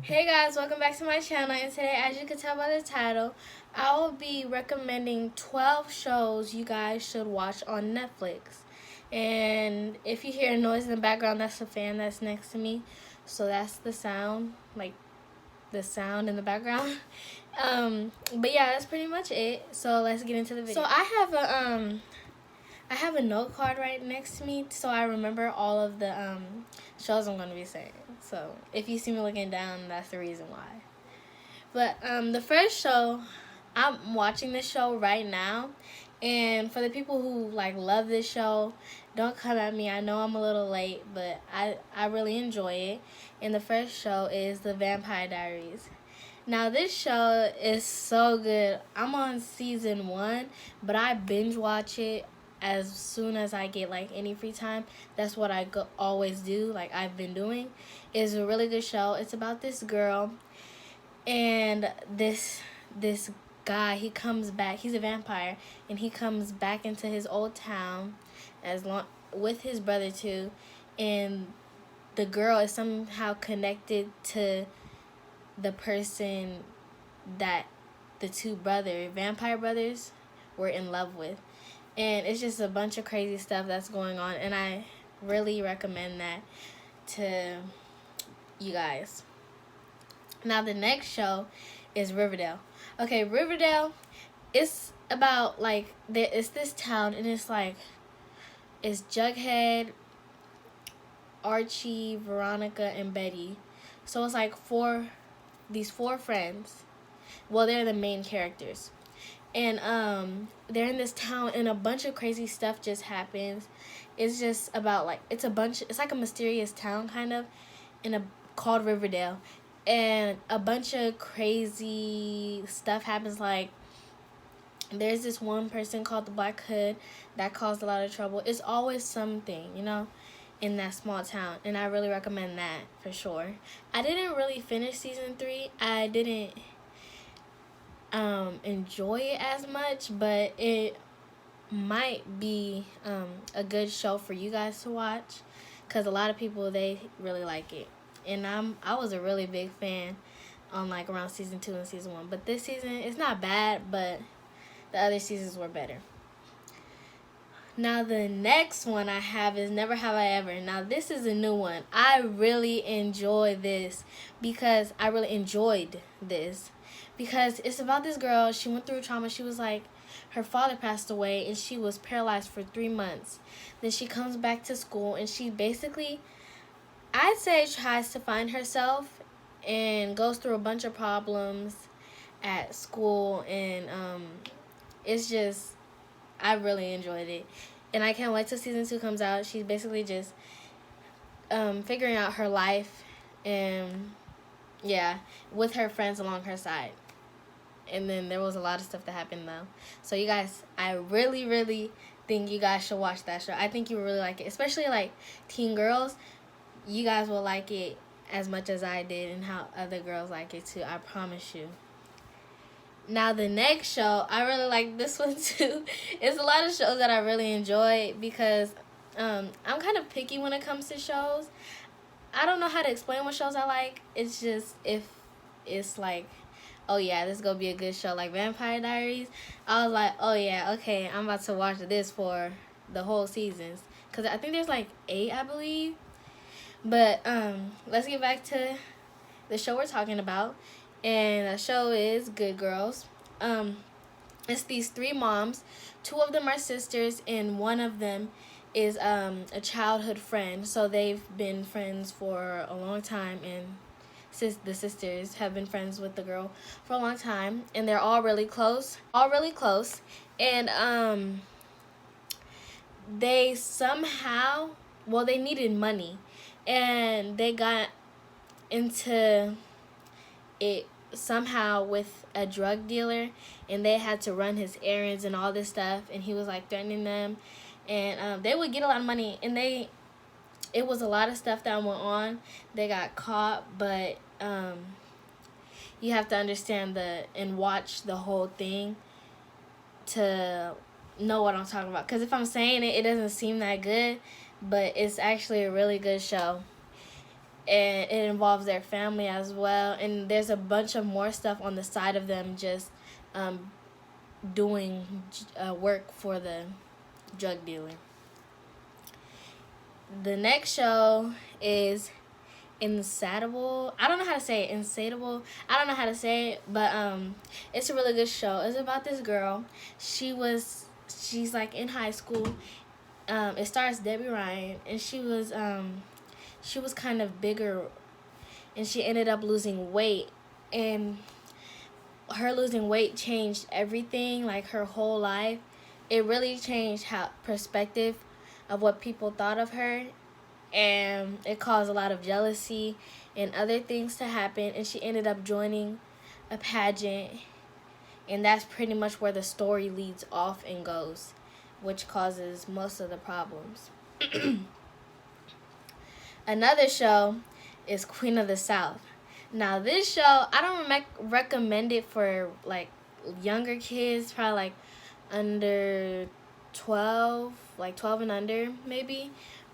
Hey guys, welcome back to my channel, and today, as you can tell by the title, I will be recommending 12 shows you guys should watch on Netflix. And if you hear a noise in the background, that's the fan that's next to me. So that's the sound, like the sound in the background. But yeah, that's pretty much it. So let's get into the video. So I have a note card right next to me, so I remember all of the shows I'm going to be saying. So if you see me looking down, that's the reason why. But the first show, I'm watching this show right now, and for the people who love this show, don't come at me. I know I'm a little late, but I really enjoy it. And the first show is The Vampire Diaries. Now this show is so good. I'm on season 1, but I binge watch it as soon as I get any free time. That's what I always do, like I've been doing. It's a really good show. It's about this girl and this guy. He comes back. He's a vampire, and he comes back into his old town with his brother too, and the girl is somehow connected to the person that the two vampire brothers were in love with. And it's just a bunch of crazy stuff that's going on, and I really recommend that to you guys. Now the next show is Riverdale. Okay, Riverdale, it's about it's this town, and it's Jughead, Archie, Veronica, and Betty. So it's these four friends. Well, they're the main characters. And they're in this town, and a bunch of crazy stuff just happens. It's just about it's like a mysterious town kind of, called Riverdale, and a bunch of crazy stuff happens. There's this one person called the Black Hood that caused a lot of trouble. It's always something, in that small town, and I really recommend that for sure. I didn't really finish season 3. I didn't enjoy it as much, but it might be a good show for you guys to watch, because a lot of people, they really like it, and I was a really big fan on around season 2 and season 1. But this season, it's not bad, but the other seasons were better. Now the next one I have is Never Have I Ever. Now this is a new one. I really enjoyed this because it's about this girl. She went through trauma. She was her father passed away, and she was paralyzed for 3 months. Then she comes back to school, and she basically, I'd say, tries to find herself and goes through a bunch of problems at school. And it's just, I really enjoyed it, and I can't wait till season 2 comes out. She's basically just figuring out her life, and yeah, with her friends along her side. And then there was a lot of stuff that happened though. So you guys, I really, really think you guys should watch that show. I think you will really like it, especially teen girls. You guys will like it as much as I did, and how other girls like it too. I promise you. Now the next show, I really like this one too. It's a lot of shows that I really enjoy because I'm kind of picky when it comes to shows. I don't know how to explain what shows I like. It's just, if it's oh yeah, this is gonna be a good show, like Vampire Diaries, I was like, oh yeah, okay, I'm about to watch this for the whole seasons, because I think there's 8, I believe. But let's get back to the show we're talking about. And the show is Good Girls. It's these 3 moms. 2 of them are sisters, and one of them is a childhood friend. So they've been friends for a long time, and the sisters have been friends with the girl for a long time, and they're all really close. And they somehow, they needed money, and they got into it somehow with a drug dealer, and they had to run his errands and all this stuff, and he was threatening them, and they would get a lot of money, and it was a lot of stuff that went on. They got caught, but you have to understand and watch the whole thing to know what I'm talking about, because if I'm saying it, it doesn't seem that good, but it's actually a really good show. and it involves their family as well. And there's a bunch of more stuff on the side of them just doing work for the drug dealer. The next show is Insatiable. I don't know how to say it. Insatiable. I don't know how to say it, but it's a really good show. It's about this girl. She's like in high school. It stars Debbie Ryan, and she was kind of bigger, and she ended up losing weight, and her losing weight changed everything, like her whole life. It really changed how perspective of what people thought of her, and it caused a lot of jealousy and other things to happen, and she ended up joining a pageant, and that's pretty much where the story leads off and goes, which causes most of the problems. Another show is Queen of the South. Now this show, I don't recommend it for like younger kids, probably like under 12, like 12 and under maybe,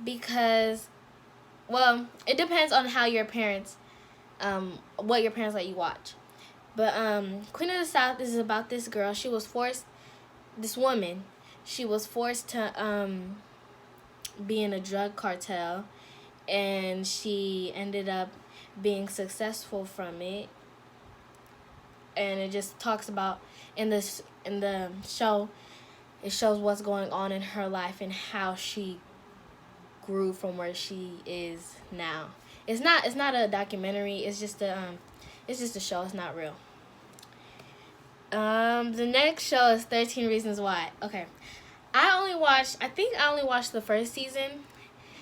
because, well, it depends on how your parents, what your parents let you watch. But Queen of the South is about this girl. This woman, she was forced to be in a drug cartel, and she ended up being successful from it. And it just talks about in the show, it shows what's going on in her life and how she grew from where she is now. It's not a documentary. It's just a show. It's not real. The next show is 13 Reasons Why. Okay, I think I only watched the first season.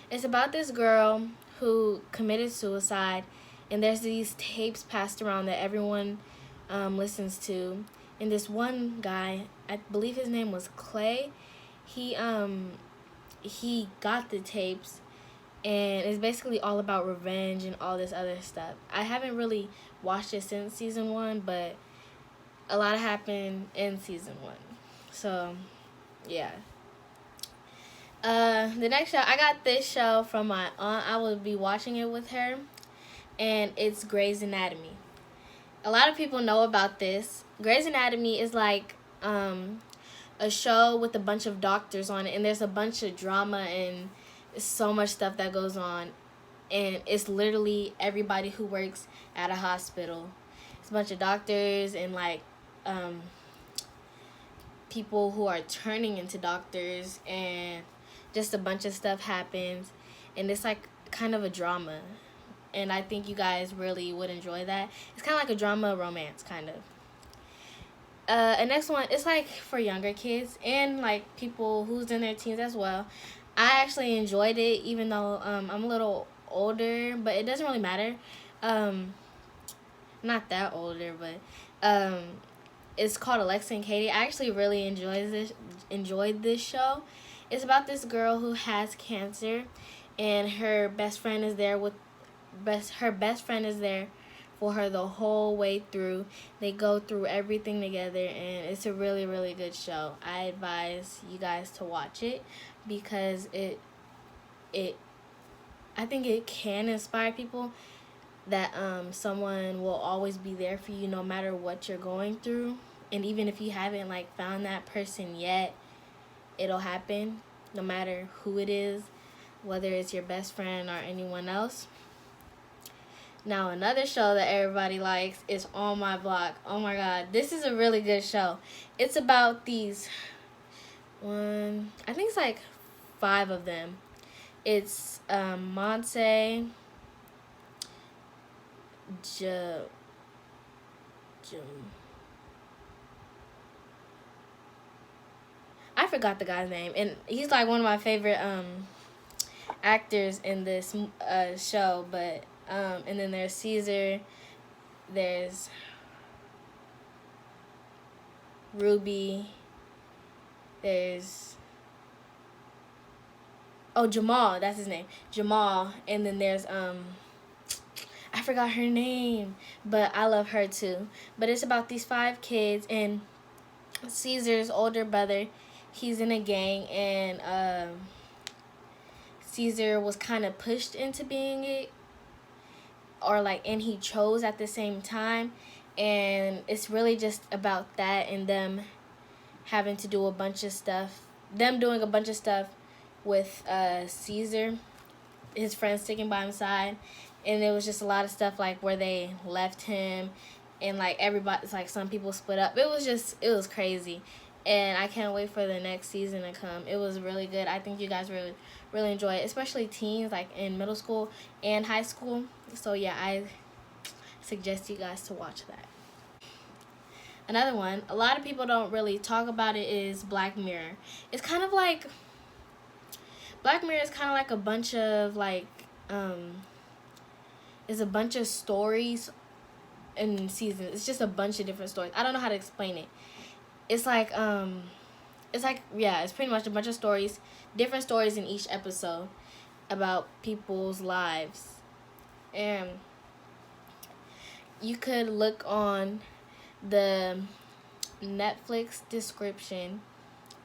It's about this girl who committed suicide, and there's these tapes passed around that everyone listens to. And this one guy, I believe his name was Clay, he got the tapes, and it's basically all about revenge and all this other stuff. I haven't really watched it since season 1, but a lot happened in season 1. So, yeah. The next show, I got this show from my aunt. I will be watching it with her, and it's Grey's Anatomy. A lot of people know about this. Grey's Anatomy is like a show with a bunch of doctors on it, and there's a bunch of drama and so much stuff that goes on, and it's literally everybody who works at a hospital. It's a bunch of doctors and like people who are turning into doctors, and just a bunch of stuff happens, and it's like kind of a drama, and I think you guys really would enjoy that. It's kind of like a drama romance kind of. And next one, it's like for younger kids and like people who's in their teens as well. I actually enjoyed it, even though I'm a little older, but it doesn't really matter. Not that older, but it's called Alexa and Katie. I actually really enjoyed this show. It's about this girl who has cancer, and her best friend is there for her the whole way through. They go through everything together, and it's a really, really good show. I advise you guys to watch it because I think it can inspire people that someone will always be there for you no matter what you're going through. And even if you haven't like found that person yet, it'll happen no matter who it is, whether it's your best friend or anyone else. Now, another show that everybody likes is On My Block. Oh my God, this is a really good show. It's about these I think it's like 5 of them. It's Monse, I forgot the guy's name, and he's like one of my favorite actors in this show. But and then there's Caesar, there's Ruby, there's Jamal, that's his name, Jamal, and then there's I forgot her name, but I love her too. But it's about these 5 kids, and Caesar's older brother, he's in a gang, and Caesar was kind of pushed into being it, or like and he chose at the same time, and it's really just about that and them having to do a bunch of stuff, them doing a bunch of stuff with Caesar, his friend sticking by his side, and it was just a lot of stuff like where they left him, and like everybody's like some people split up. It was crazy, and I can't wait for the next season to come. It was really good. I think you guys really enjoy it, especially teens like in middle school and high school. So yeah, I suggest you guys to watch that. Another one, a lot of people don't really talk about it, is Black Mirror. It's kind of like Black Mirror is kind of like a bunch of like it's a bunch of stories in seasons. It's just a bunch of different stories. I don't know how to explain it. It's like yeah, it's pretty much a bunch of stories, different stories in each episode about people's lives. And you could look on the Netflix description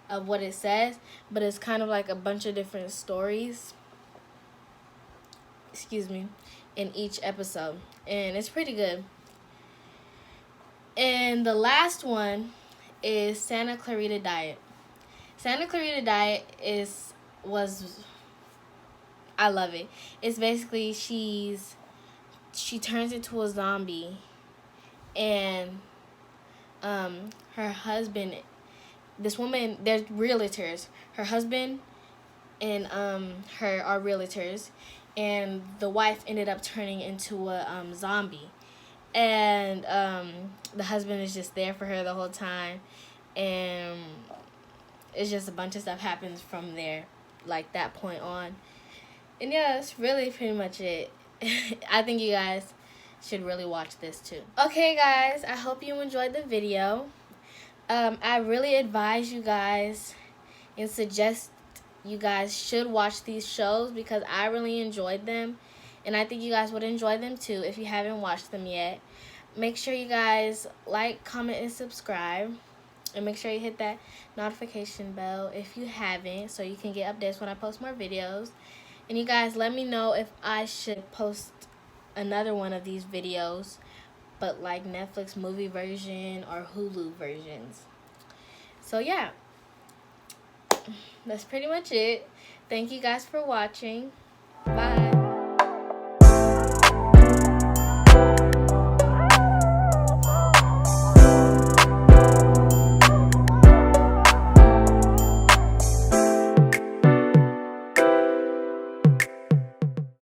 of what it says, but it's kind of like a bunch of different stories, in each episode, and it's pretty good. And the last one is Santa Clarita Diet. Santa Clarita Diet I love it. It's basically she turns into a zombie, and her husband, this woman, they're realtors. Her husband and her are realtors, and the wife ended up turning into a zombie, and the husband is just there for her the whole time, and it's just a bunch of stuff happens from there, like that point on. And yeah, that's really pretty much it. I think you guys should really watch this too. Okay guys, I hope you enjoyed the video. I really advise you guys and suggest you guys should watch these shows because I really enjoyed them, and I think you guys would enjoy them too if you haven't watched them yet. Make sure you guys like, comment, and subscribe, and make sure you hit that notification bell if you haven't, so you can get updates when I post more videos. And you guys, let me know if I should post another one of these videos, but like Netflix movie version or Hulu versions. So yeah, that's pretty much it. Thank you guys for watching. Bye.